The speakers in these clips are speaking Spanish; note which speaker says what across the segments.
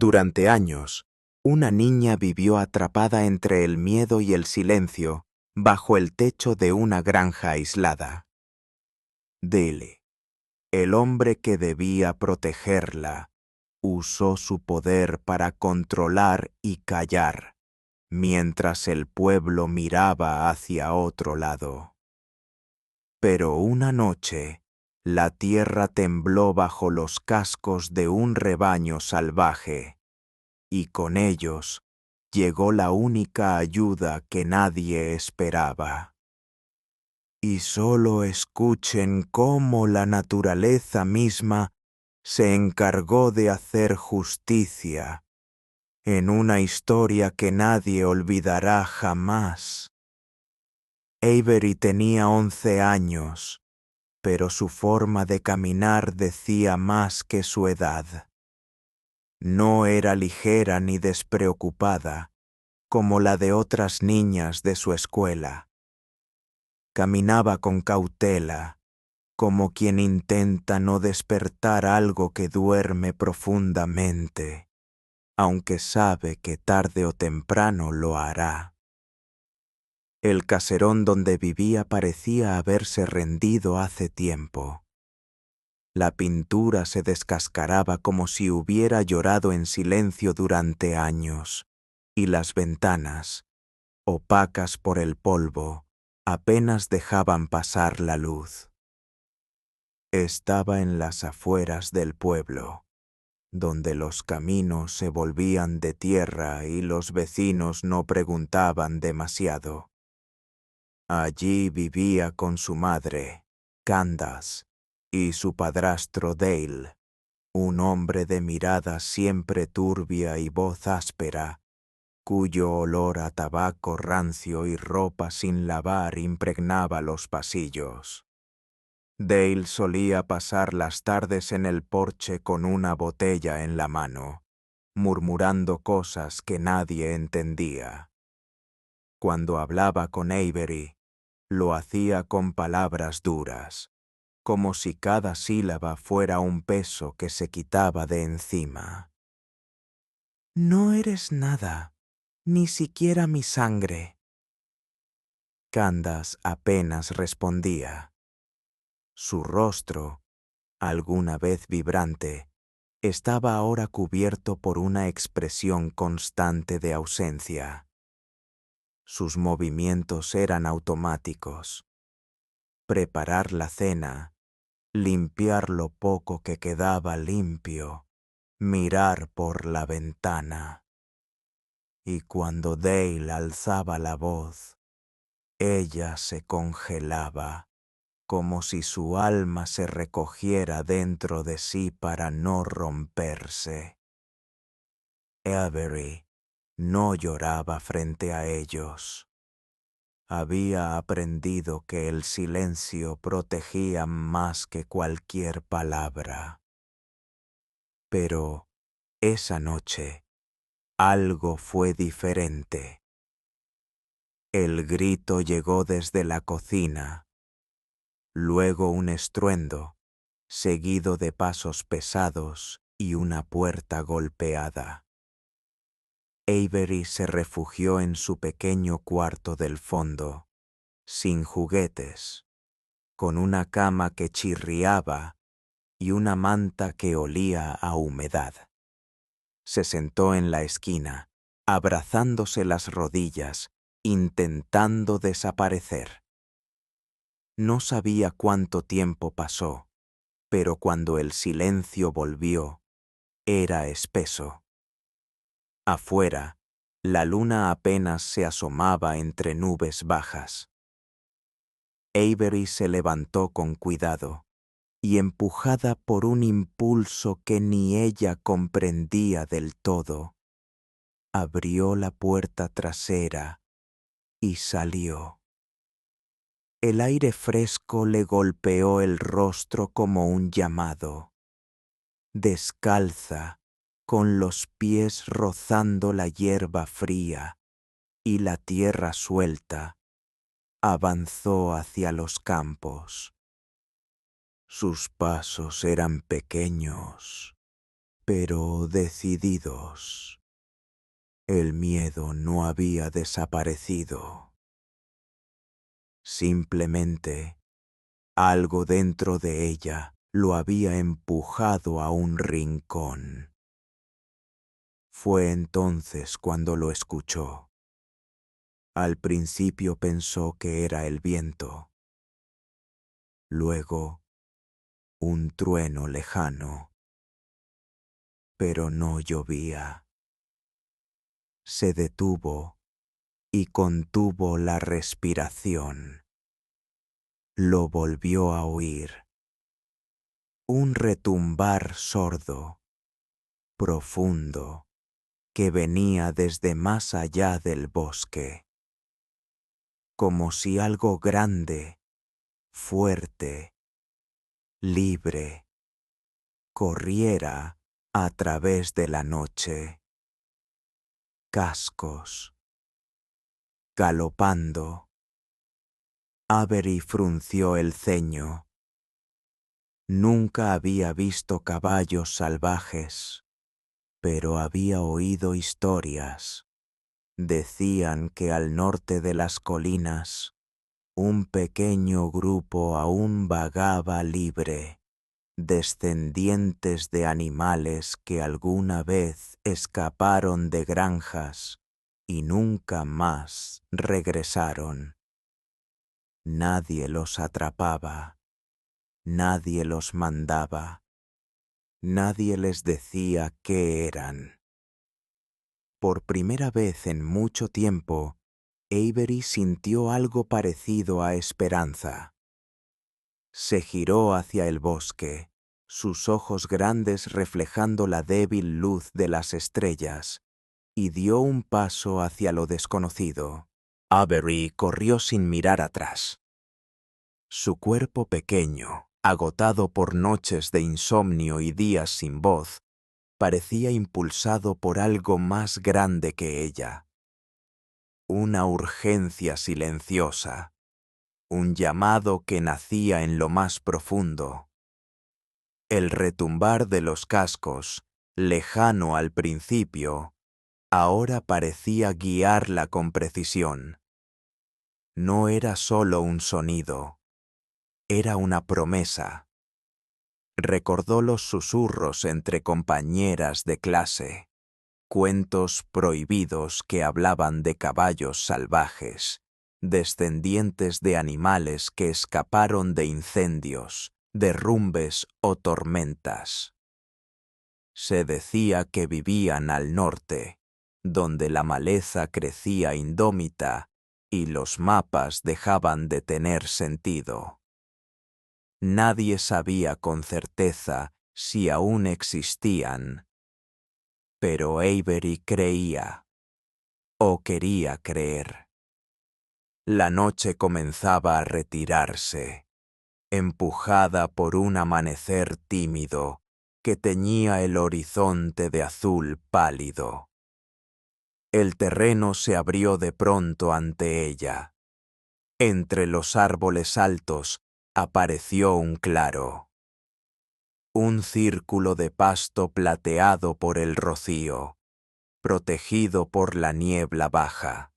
Speaker 1: Durante años, una niña vivió atrapada entre el miedo y el silencio bajo el techo de una granja aislada. Dale, el hombre que debía protegerla, usó su poder para controlar y callar, mientras el pueblo miraba hacia otro lado. Pero una noche, la tierra tembló bajo los cascos de un rebaño salvaje, y con ellos llegó la única ayuda que nadie esperaba. Y solo escuchen cómo la naturaleza misma se encargó de hacer justicia en una historia que nadie olvidará jamás. Avery tenía 11 años, pero su forma de caminar decía más que su edad. No era ligera ni despreocupada, como la de otras niñas de su escuela. Caminaba con cautela, como quien intenta no despertar algo que duerme profundamente, aunque sabe que tarde o temprano lo hará. El caserón donde vivía parecía haberse rendido hace tiempo. La pintura se descascaraba como si hubiera llorado en silencio durante años, y las ventanas, opacas por el polvo, apenas dejaban pasar la luz. Estaba en las afueras del pueblo, donde los caminos se volvían de tierra y los vecinos no preguntaban demasiado. Allí vivía con su madre, Candace, y su padrastro Dale, un hombre de mirada siempre turbia y voz áspera, cuyo olor a tabaco rancio y ropa sin lavar impregnaba los pasillos. Dale solía pasar las tardes en el porche con una botella en la mano, murmurando cosas que nadie entendía. Cuando hablaba con Avery, lo hacía con palabras duras, como si cada sílaba fuera un peso que se quitaba de encima. «No eres nada, ni siquiera mi sangre». Candace apenas respondía. Su rostro, alguna vez vibrante, estaba ahora cubierto por una expresión constante de ausencia. Sus movimientos eran automáticos. Preparar la cena, limpiar lo poco que quedaba limpio, mirar por la ventana. Y cuando Dale alzaba la voz, ella se congelaba, como si su alma se recogiera dentro de sí para no romperse. Avery no lloraba frente a ellos. Había aprendido que el silencio protegía más que cualquier palabra. Pero esa noche algo fue diferente. El grito llegó desde la cocina, luego un estruendo, seguido de pasos pesados y una puerta golpeada. Avery se refugió en su pequeño cuarto del fondo, sin juguetes, con una cama que chirriaba y una manta que olía a humedad. Se sentó en la esquina, abrazándose las rodillas, intentando desaparecer. No sabía cuánto tiempo pasó, pero cuando el silencio volvió, era espeso. Afuera, la luna apenas se asomaba entre nubes bajas. Avery se levantó con cuidado y, empujada por un impulso que ni ella comprendía del todo, abrió la puerta trasera y salió. El aire fresco le golpeó el rostro como un llamado. Descalza, con los pies rozando la hierba fría y la tierra suelta, avanzó hacia los campos. Sus pasos eran pequeños, pero decididos. El miedo no había desaparecido. Simplemente, algo dentro de ella lo había empujado a un rincón. Fue entonces cuando lo escuchó. Al principio pensó que era el viento. Luego, un trueno lejano. Pero no llovía. Se detuvo y contuvo la respiración. Lo volvió a oír. Un retumbar sordo, profundo, que venía desde más allá del bosque. Como si algo grande, fuerte, libre, corriera a través de la noche. Cascos. Galopando. Avery frunció el ceño. Nunca había visto caballos salvajes, pero había oído historias. Decían que al norte de las colinas, un pequeño grupo aún vagaba libre, descendientes de animales que alguna vez escaparon de granjas y nunca más regresaron. Nadie los atrapaba, nadie los mandaba, nadie les decía qué eran. Por primera vez en mucho tiempo, Avery sintió algo parecido a esperanza. Se giró hacia el bosque, sus ojos grandes reflejando la débil luz de las estrellas, y dio un paso hacia lo desconocido. Avery corrió sin mirar atrás. Su cuerpo pequeño, agotado por noches de insomnio y días sin voz, parecía impulsado por algo más grande que ella. Una urgencia silenciosa, un llamado que nacía en lo más profundo. El retumbar de los cascos, lejano al principio, ahora parecía guiarla con precisión. No era solo un sonido, era una promesa. Recordó los susurros entre compañeras de clase, cuentos prohibidos que hablaban de caballos salvajes, descendientes de animales que escaparon de incendios, derrumbes o tormentas. Se decía que vivían al norte, donde la maleza crecía indómita y los mapas dejaban de tener sentido. Nadie sabía con certeza si aún existían, pero Avery creía, o quería creer. La noche comenzaba a retirarse, empujada por un amanecer tímido que teñía el horizonte de azul pálido. El terreno se abrió de pronto ante ella. Entre los árboles altos apareció un claro. Un círculo de pasto plateado por el rocío, protegido por la niebla baja.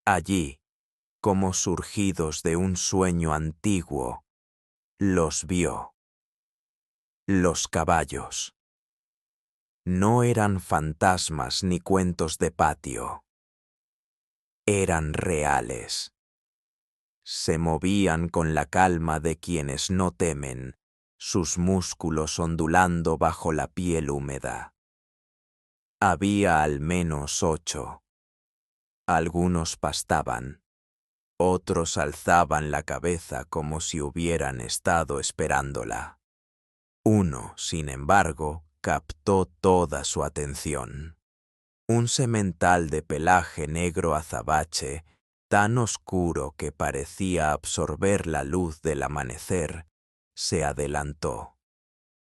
Speaker 1: Allí, como surgidos de un sueño antiguo, los vio. Los caballos. No eran fantasmas ni cuentos de patio. Eran reales. Se movían con la calma de quienes no temen, sus músculos ondulando bajo la piel húmeda. Había al menos 8. Algunos pastaban, otros alzaban la cabeza como si hubieran estado esperándola. Uno, sin embargo, captó toda su atención. Un semental de pelaje negro azabache, tan oscuro que parecía absorber la luz del amanecer, se adelantó.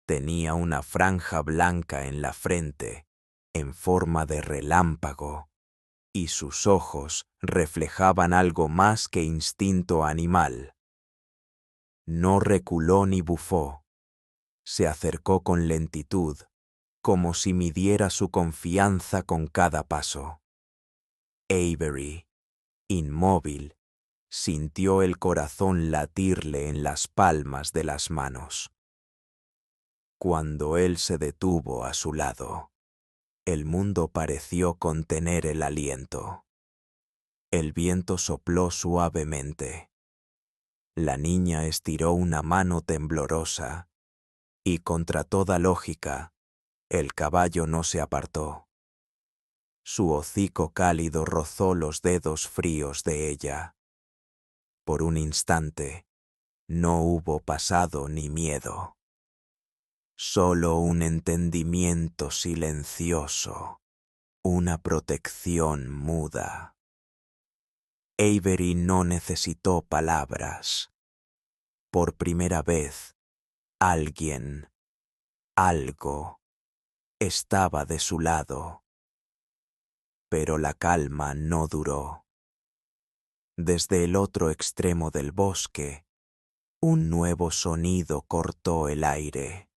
Speaker 1: Tenía una franja blanca en la frente, en forma de relámpago, y sus ojos reflejaban algo más que instinto animal. No reculó ni bufó. Se acercó con lentitud, como si midiera su confianza con cada paso. Avery, inmóvil, sintió el corazón latirle en las palmas de las manos. Cuando él se detuvo a su lado, el mundo pareció contener el aliento. El viento sopló suavemente. La niña estiró una mano temblorosa y, contra toda lógica, el caballo no se apartó. Su hocico cálido rozó los dedos fríos de ella. Por un instante, no hubo pasado ni miedo. Solo un entendimiento silencioso, una protección muda. Avery no necesitó palabras. Por primera vez, alguien, algo, estaba de su lado. Pero la calma no duró. Desde el otro extremo del bosque, un nuevo sonido cortó el aire.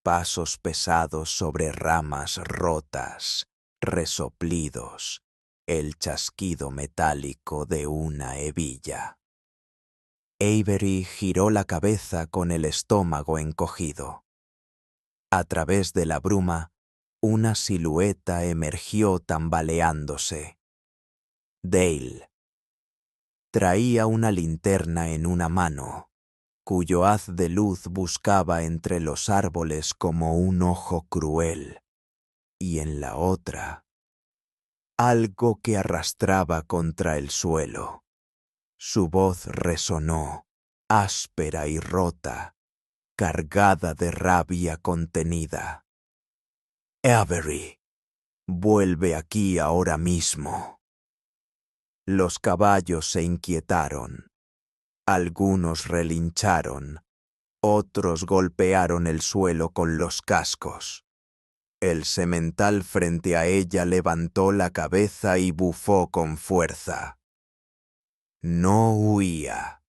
Speaker 1: Pasos pesados sobre ramas rotas, resoplidos, el chasquido metálico de una hebilla. Avery giró la cabeza con el estómago encogido. A través de la bruma, una silueta emergió tambaleándose. Dale. Traía una linterna en una mano, cuyo haz de luz buscaba entre los árboles como un ojo cruel, y en la otra, algo que arrastraba contra el suelo. Su voz resonó, áspera y rota, cargada de rabia contenida. Avery, vuelve aquí ahora mismo. Los caballos se inquietaron. Algunos relincharon, otros golpearon el suelo con los cascos. El semental frente a ella levantó la cabeza y bufó con fuerza. No huía.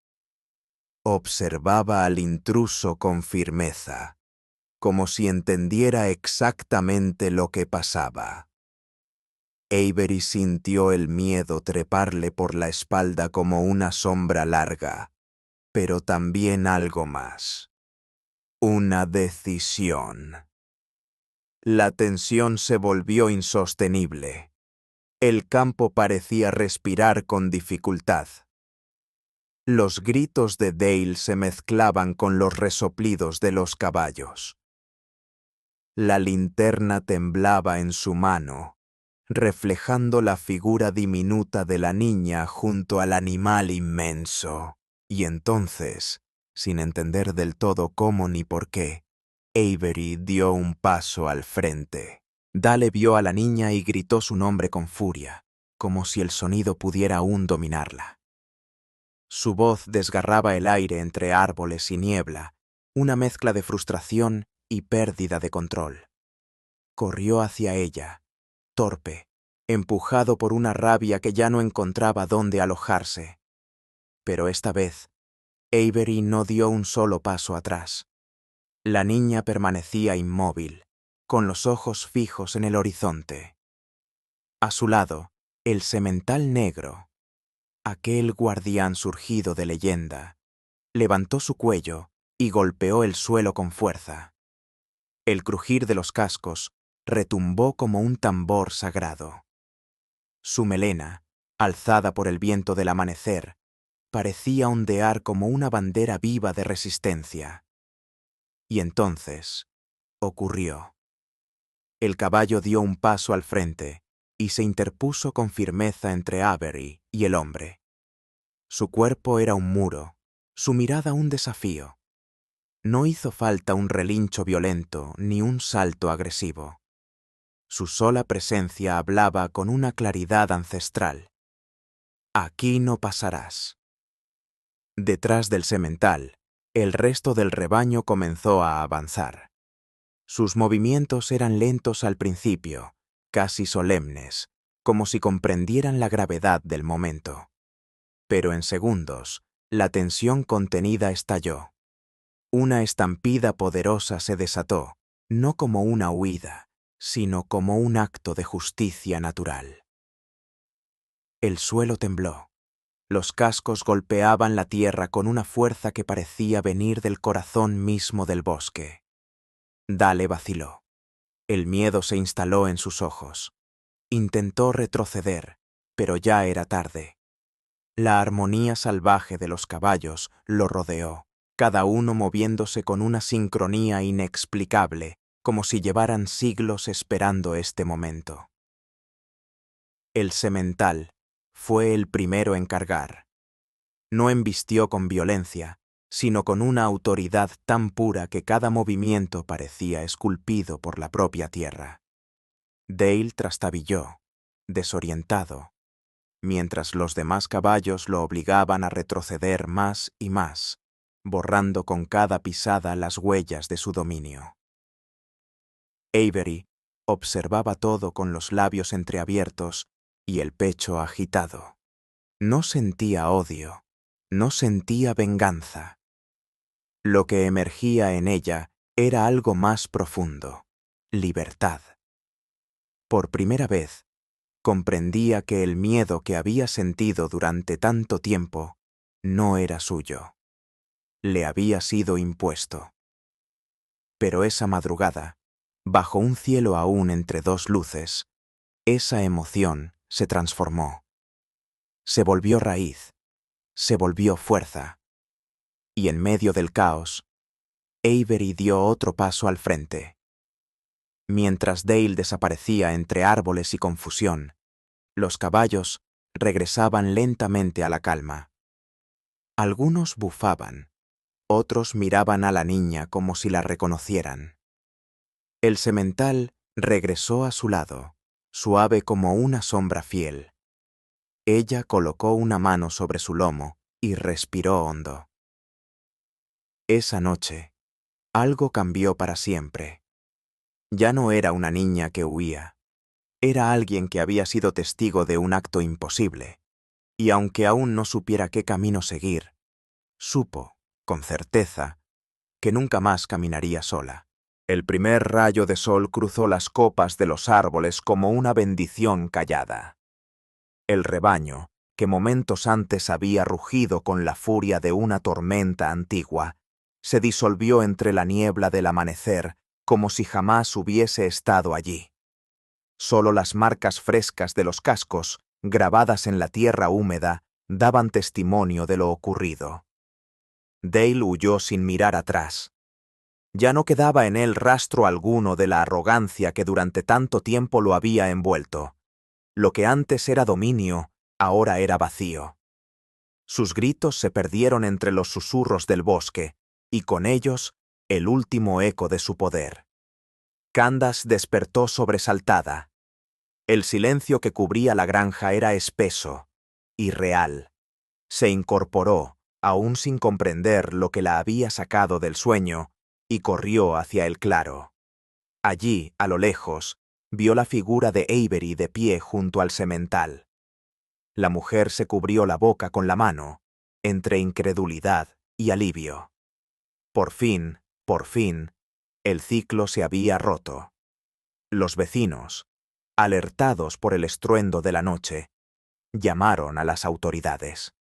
Speaker 1: Observaba al intruso con firmeza, como si entendiera exactamente lo que pasaba. Avery sintió el miedo treparle por la espalda como una sombra larga, pero también algo más. Una decisión. La tensión se volvió insostenible. El campo parecía respirar con dificultad. Los gritos de Dale se mezclaban con los resoplidos de los caballos. La linterna temblaba en su mano, reflejando la figura diminuta de la niña junto al animal inmenso. Y entonces, sin entender del todo cómo ni por qué, Avery dio un paso al frente. Dale vio a la niña y gritó su nombre con furia, como si el sonido pudiera aún dominarla. Su voz desgarraba el aire entre árboles y niebla, una mezcla de frustración y pérdida de control. Corrió hacia ella, torpe, empujado por una rabia que ya no encontraba dónde alojarse. Pero esta vez, Avery no dio un solo paso atrás. La niña permanecía inmóvil, con los ojos fijos en el horizonte. A su lado, el semental negro, aquel guardián surgido de leyenda, levantó su cuello y golpeó el suelo con fuerza. El crujir de los cascos retumbó como un tambor sagrado. Su melena, alzada por el viento del amanecer, parecía ondear como una bandera viva de resistencia. Y entonces, ocurrió. El caballo dio un paso al frente y se interpuso con firmeza entre Avery y el hombre. Su cuerpo era un muro, su mirada un desafío. No hizo falta un relincho violento ni un salto agresivo. Su sola presencia hablaba con una claridad ancestral. Aquí no pasarás. Detrás del semental, el resto del rebaño comenzó a avanzar. Sus movimientos eran lentos al principio, casi solemnes, como si comprendieran la gravedad del momento. Pero en segundos, la tensión contenida estalló. Una estampida poderosa se desató, no como una huida, sino como un acto de justicia natural. El suelo tembló. Los cascos golpeaban la tierra con una fuerza que parecía venir del corazón mismo del bosque. Dale vaciló. El miedo se instaló en sus ojos. Intentó retroceder, pero ya era tarde. La armonía salvaje de los caballos lo rodeó, cada uno moviéndose con una sincronía inexplicable, como si llevaran siglos esperando este momento. El semental fue el primero en cargar. No embistió con violencia, sino con una autoridad tan pura que cada movimiento parecía esculpido por la propia tierra. Dale trastabilló, desorientado, mientras los demás caballos lo obligaban a retroceder más y más, borrando con cada pisada las huellas de su dominio. Avery observaba todo con los labios entreabiertos y el pecho agitado. No sentía odio, no sentía venganza. Lo que emergía en ella era algo más profundo: libertad. Por primera vez, comprendía que el miedo que había sentido durante tanto tiempo no era suyo. Le había sido impuesto. Pero esa madrugada, bajo un cielo aún entre dos luces, esa emoción se transformó. Se volvió raíz, se volvió fuerza. Y en medio del caos, Avery dio otro paso al frente. Mientras Dale desaparecía entre árboles y confusión, los caballos regresaban lentamente a la calma. Algunos bufaban, otros miraban a la niña como si la reconocieran. El semental regresó a su lado, suave como una sombra fiel. Ella colocó una mano sobre su lomo y respiró hondo. Esa noche, algo cambió para siempre. Ya no era una niña que huía. Era alguien que había sido testigo de un acto imposible, y aunque aún no supiera qué camino seguir, supo, con certeza, que nunca más caminaría sola. El primer rayo de sol cruzó las copas de los árboles como una bendición callada. El rebaño, que momentos antes había rugido con la furia de una tormenta antigua, se disolvió entre la niebla del amanecer como si jamás hubiese estado allí. Solo las marcas frescas de los cascos, grabadas en la tierra húmeda, daban testimonio de lo ocurrido. Dale huyó sin mirar atrás. Ya no quedaba en él rastro alguno de la arrogancia que durante tanto tiempo lo había envuelto. Lo que antes era dominio, ahora era vacío. Sus gritos se perdieron entre los susurros del bosque, y con ellos el último eco de su poder. Candace despertó sobresaltada. El silencio que cubría la granja era espeso, irreal. Se incorporó, aún sin comprender lo que la había sacado del sueño, y corrió hacia el claro. Allí, a lo lejos, vio la figura de Avery de pie junto al semental. La mujer se cubrió la boca con la mano, entre incredulidad y alivio. Por fin, el ciclo se había roto. Los vecinos, alertados por el estruendo de la noche, llamaron a las autoridades.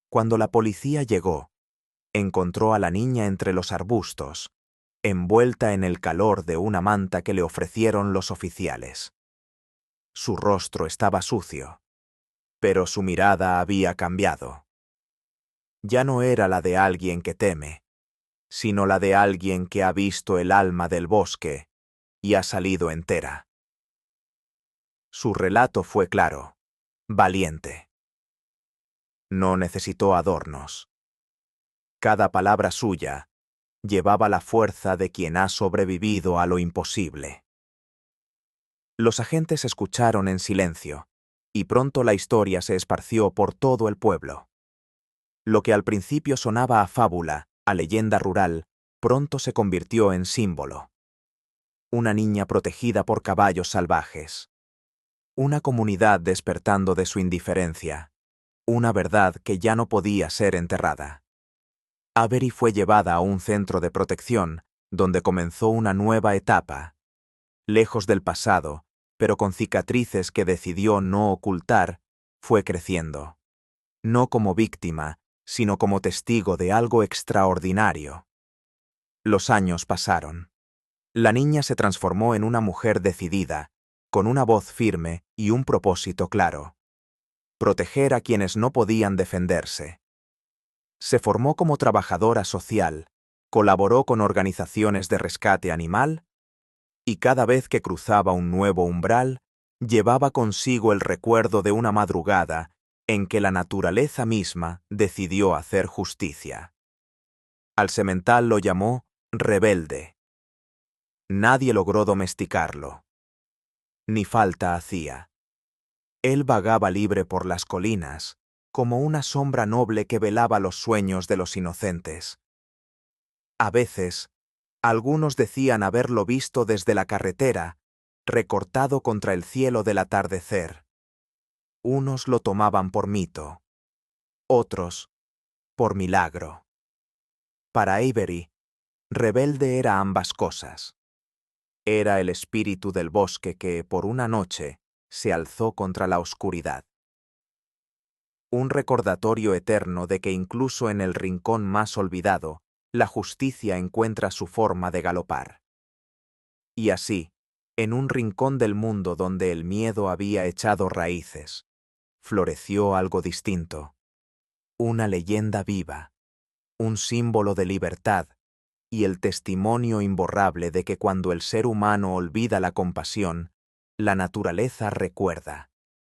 Speaker 1: Cuando la policía llegó, encontró a la niña entre los arbustos, envuelta en el calor de una manta que le ofrecieron los oficiales. Su rostro estaba sucio, pero su mirada había cambiado. Ya no era la de alguien que teme, sino la de alguien que ha visto el alma del bosque y ha salido entera. Su relato fue claro, valiente. No necesitó adornos. Cada palabra suya llevaba la fuerza de quien ha sobrevivido a lo imposible. Los agentes escucharon en silencio, y pronto la historia se esparció por todo el pueblo. Lo que al principio sonaba a fábula, a leyenda rural, pronto se convirtió en símbolo. Una niña protegida por caballos salvajes. Una comunidad despertando de su indiferencia. Una verdad que ya no podía ser enterrada. Avery fue llevada a un centro de protección donde comenzó una nueva etapa, lejos del pasado, pero con cicatrices que decidió no ocultar, fue creciendo. No como víctima, sino como testigo de algo extraordinario. Los años pasaron. La niña se transformó en una mujer decidida, con una voz firme y un propósito claro: proteger a quienes no podían defenderse. Se formó como trabajadora social, colaboró con organizaciones de rescate animal y cada vez que cruzaba un nuevo umbral, llevaba consigo el recuerdo de una madrugada en que la naturaleza misma decidió hacer justicia. Al semental lo llamó rebelde. Nadie logró domesticarlo. Ni falta hacía. Él vagaba libre por las colinas, como una sombra noble que velaba los sueños de los inocentes. A veces, algunos decían haberlo visto desde la carretera, recortado contra el cielo del atardecer. Unos lo tomaban por mito, otros por milagro. Para Avery, rebelde era ambas cosas. Era el espíritu del bosque que, por una noche, se alzó contra la oscuridad. Un recordatorio eterno de que incluso en el rincón más olvidado, la justicia encuentra su forma de galopar. Y así, en un rincón del mundo donde el miedo había echado raíces, floreció algo distinto. Una leyenda viva, un símbolo de libertad y el testimonio imborrable de que cuando el ser humano olvida la compasión, la naturaleza recuerda.